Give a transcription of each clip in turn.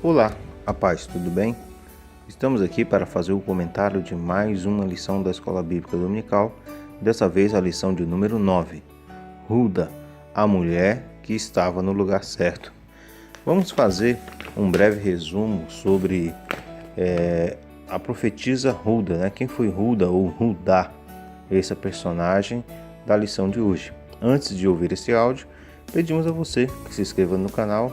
Olá, a paz, tudo bem? Estamos aqui para fazer o comentário de mais uma lição da Escola Bíblica Dominical, dessa vez a lição de número 9, Hulda, a mulher que estava no lugar certo. Vamos fazer um breve resumo sobre a profetisa Hulda, né? Quem foi Hulda ou Hudá, essa personagem da lição de hoje. Antes de ouvir esse áudio, pedimos a você que se inscreva no canal,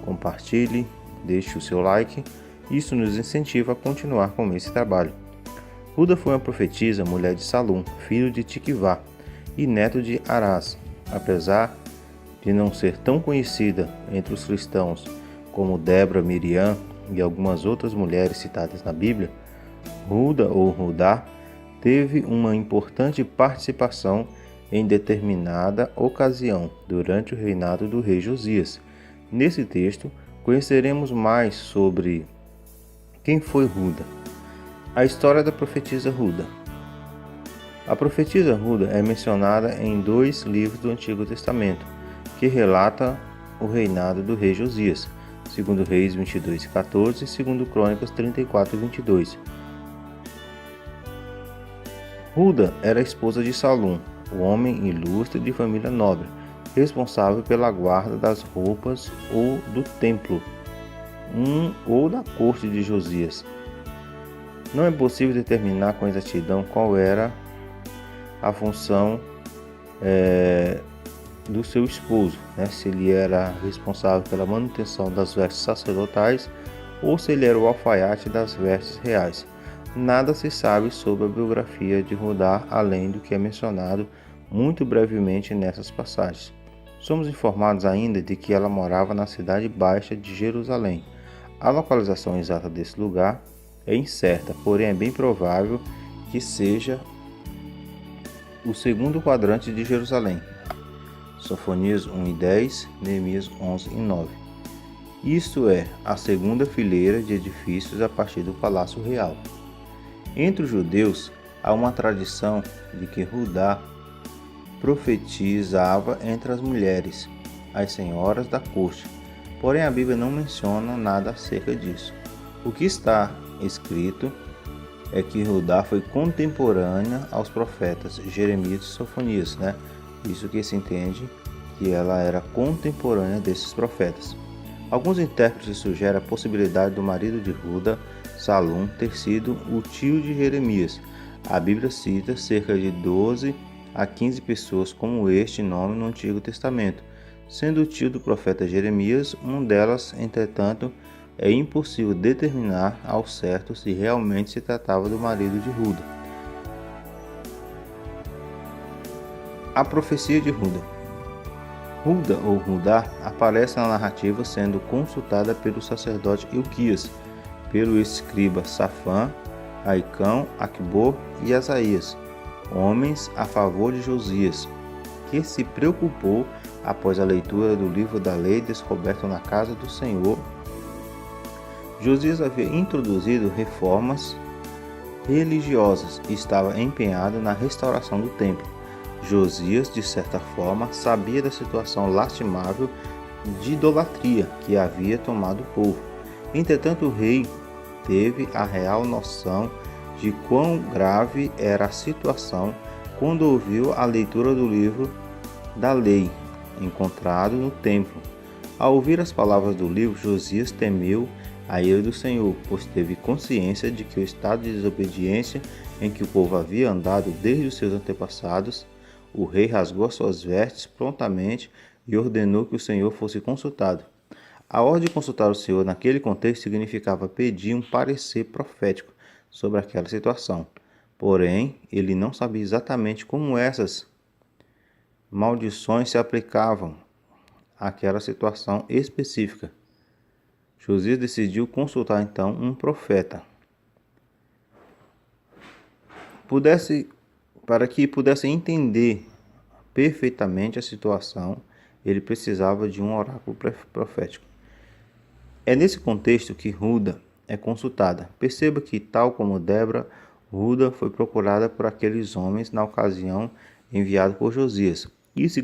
compartilhe, deixe o seu like, isso nos incentiva a continuar com esse trabalho. Hulda foi uma profetisa, mulher de Salum, filho de Tiquivá e neto de Arás. Apesar de não ser tão conhecida entre os cristãos como Débora, Miriam e algumas outras mulheres citadas na Bíblia, Hulda ou Hudá teve uma importante participação em determinada ocasião durante o reinado do rei Josias. Nesse texto, conheceremos mais sobre quem foi Hulda. A história da profetisa Hulda. A profetisa Hulda é mencionada em 2 livros do Antigo Testamento, que relata o reinado do rei Josias, 2 Reis 22:14 e 2 Crônicas 34:22. Hulda era esposa de Salum, o homem ilustre de família nobre, responsável pela guarda das roupas ou do templo, ou da corte de Josias. Não é possível determinar com exatidão qual era a função do seu esposo, né? Se ele era responsável pela manutenção das vestes sacerdotais ou se ele era o alfaiate das vestes reais. Nada se sabe sobre a biografia de Hudá, além do que é mencionado muito brevemente nessas passagens. Somos informados ainda de que ela morava na cidade baixa de Jerusalém. A localização exata desse lugar é incerta, porém é bem provável que seja o segundo quadrante de Jerusalém. Sofonias 1:10, Neemias 11:9. Isto é, a segunda fileira de edifícios a partir do Palácio Real. Entre os judeus, há uma tradição de que Hudá profetizava entre as mulheres, as senhoras da corte, porém a Bíblia não menciona nada acerca disso. O que está escrito é que Hudá foi contemporânea aos profetas Jeremias e Sofonias, né? Isso que se entende que ela era contemporânea desses profetas. Alguns intérpretes sugerem a possibilidade do marido de Hulda, Salum, ter sido o tio de Jeremias. A Bíblia cita cerca de 12 a 15 pessoas com este nome no Antigo Testamento, sendo o tio do profeta Jeremias uma delas. Entretanto, é impossível determinar ao certo se realmente se tratava do marido de Hulda. A profecia de Hulda. Hulda ou Hudá aparece na narrativa sendo consultada pelo sacerdote Ilquias, pelo escriba Safã, Aicão, Aqubor e Asaías, homens a favor de Josias, que se preocupou após a leitura do livro da lei descoberto na casa do Senhor. Josias havia introduzido reformas religiosas e estava empenhado na restauração do templo. Josias, de certa forma, sabia da situação lastimável de idolatria que havia tomado o povo. Entretanto, o rei teve a real noção de quão grave era a situação quando ouviu a leitura do livro da lei encontrado no templo. Ao ouvir as palavras do livro, Josias temeu a ira do Senhor, pois teve consciência de que o estado de desobediência em que o povo havia andado desde os seus antepassados. O rei rasgou suas vestes prontamente e ordenou que o Senhor fosse consultado. A ordem de consultar o Senhor naquele contexto significava pedir um parecer profético sobre aquela situação. Porém, ele não sabia exatamente como essas maldições se aplicavam àquela situação específica. Josias decidiu consultar então um profeta. Para que pudesse entender perfeitamente a situação, ele precisava de um oráculo profético. É nesse contexto que Hulda é consultada. Perceba que, tal como Débora, Hulda foi procurada por aqueles homens na ocasião enviado por Josias. Isso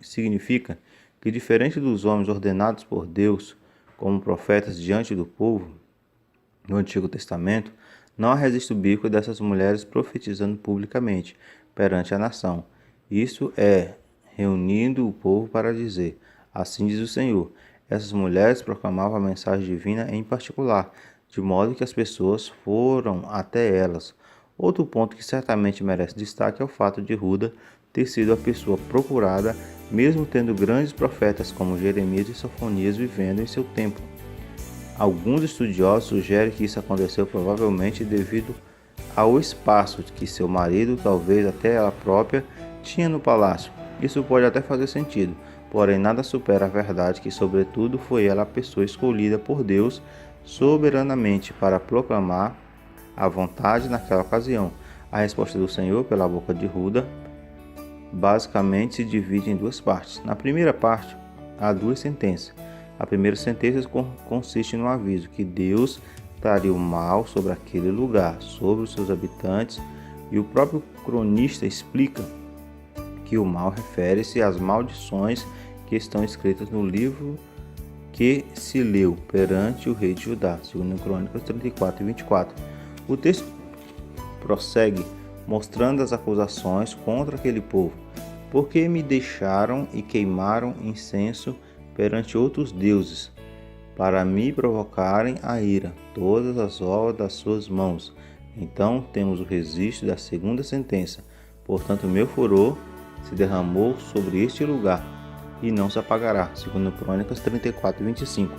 significa que, diferente dos homens ordenados por Deus, como profetas diante do povo no Antigo Testamento, não há registro bíblico dessas mulheres profetizando publicamente perante a nação. Isso é, reunindo o povo para dizer: assim diz o Senhor. Essas mulheres proclamavam a mensagem divina em particular, de modo que as pessoas foram até elas. Outro ponto que certamente merece destaque é o fato de Ruda ter sido a pessoa procurada, mesmo tendo grandes profetas como Jeremias e Sofonias vivendo em seu tempo. Alguns estudiosos sugerem que isso aconteceu provavelmente devido ao espaço que seu marido, talvez até ela própria, tinha no palácio. Isso pode até fazer sentido, porém nada supera a verdade que, sobretudo, foi ela a pessoa escolhida por Deus soberanamente para proclamar a vontade naquela ocasião. A resposta do Senhor pela boca de Ruda basicamente se divide em duas partes. Na primeira parte, há duas sentenças. A primeira sentença consiste no aviso que Deus traria o mal sobre aquele lugar, sobre os seus habitantes, e o próprio cronista explica que o mal refere-se às maldições que estão escritas no livro que se leu perante o rei de Judá, segundo Crônicas 34 e 24. O texto prossegue mostrando as acusações contra aquele povo. Porque me deixaram e queimaram incenso perante outros deuses, para me provocarem a ira, todas as obras das suas mãos. Então temos o registro da segunda sentença. Portanto, meu furor se derramou sobre este lugar, e não se apagará, segundo Crônicas 34 e 25.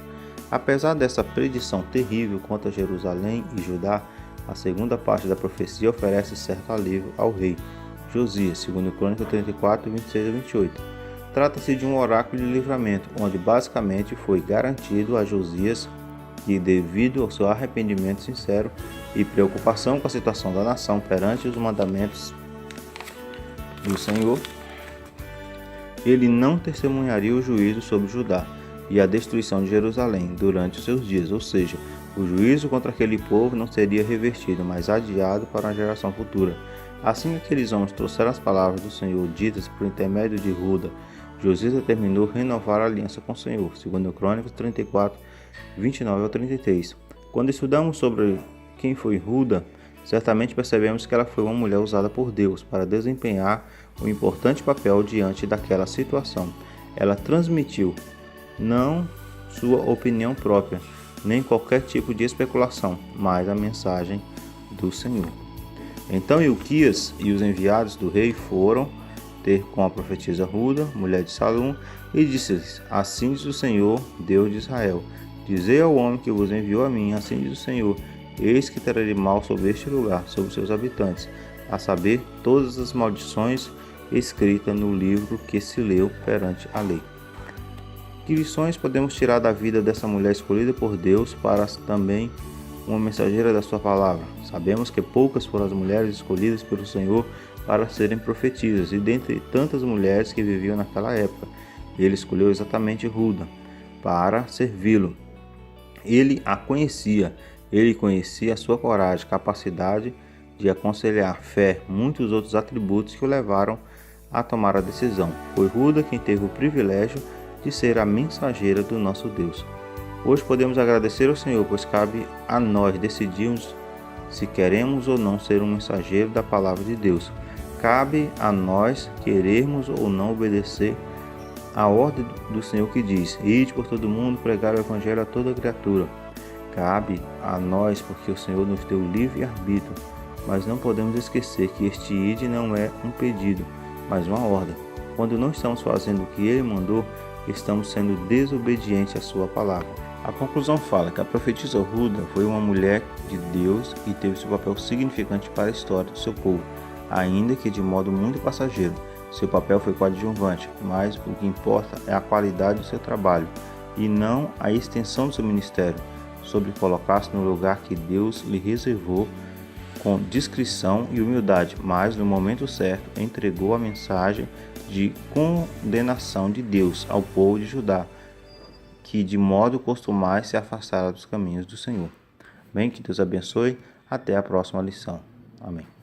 Apesar dessa predição terrível contra Jerusalém e Judá, a segunda parte da profecia oferece certo alívio ao rei Josias, segundo Crônicas 34, 26 a 28. Trata-se de um oráculo de livramento, onde basicamente foi garantido a Josias que, devido ao seu arrependimento sincero e preocupação com a situação da nação perante os mandamentos do Senhor, ele não testemunharia o juízo sobre Judá e a destruição de Jerusalém durante os seus dias, ou seja, o juízo contra aquele povo não seria revertido, mas adiado para uma geração futura. Assim que aqueles homens trouxeram as palavras do Senhor ditas por intermédio de Ruda, Josias determinou renovar a aliança com o Senhor, segundo Crônicas 34, 29 ao 33. Quando estudamos sobre quem foi Ruda, certamente percebemos que ela foi uma mulher usada por Deus para desempenhar um importante papel diante daquela situação. Ela transmitiu não sua opinião própria, nem qualquer tipo de especulação, mas a mensagem do Senhor. Então Ilquias e os enviados do rei foram ter com a profetisa Ruda, mulher de Salum, e disse-lhes: assim diz o Senhor, Deus de Israel, dizei ao homem que vos enviou a mim, assim diz o Senhor, eis que trarei mal sobre este lugar, sobre seus habitantes, a saber, todas as maldições escritas no livro que se leu perante a lei. Que lições podemos tirar da vida dessa mulher escolhida por Deus para também uma mensageira da sua palavra? Sabemos que poucas foram as mulheres escolhidas pelo Senhor para serem profetisas, e dentre tantas mulheres que viviam naquela época, ele escolheu exatamente Ruda para servi-lo. Ele a conhecia, ele conhecia a sua coragem, capacidade de aconselhar, fé, muitos outros atributos que o levaram a tomar a decisão. Foi Ruda quem teve o privilégio de ser a mensageira do nosso Deus. Hoje podemos agradecer ao Senhor, pois cabe a nós decidirmos se queremos ou não ser um mensageiro da palavra de Deus. Cabe a nós querermos ou não obedecer a ordem do Senhor que diz: ide por todo mundo pregar o evangelho a toda criatura. Cabe a nós porque o Senhor nos deu livre arbítrio, mas não podemos esquecer que este ide não é um pedido, mas uma ordem. Quando não estamos fazendo o que Ele mandou, estamos sendo desobedientes à sua palavra. A conclusão fala que a profetisa Ruda foi uma mulher de Deus e teve seu papel significante para a história do seu povo, ainda que de modo muito passageiro. Seu papel foi coadjuvante, mas o que importa é a qualidade do seu trabalho e não a extensão do seu ministério, sobre colocar-se no lugar que Deus lhe reservou com discrição e humildade, mas no momento certo entregou a mensagem de condenação de Deus ao povo de Judá, que de modo costumais se afastara dos caminhos do Senhor. Bem, que Deus abençoe. Até a próxima lição. Amém.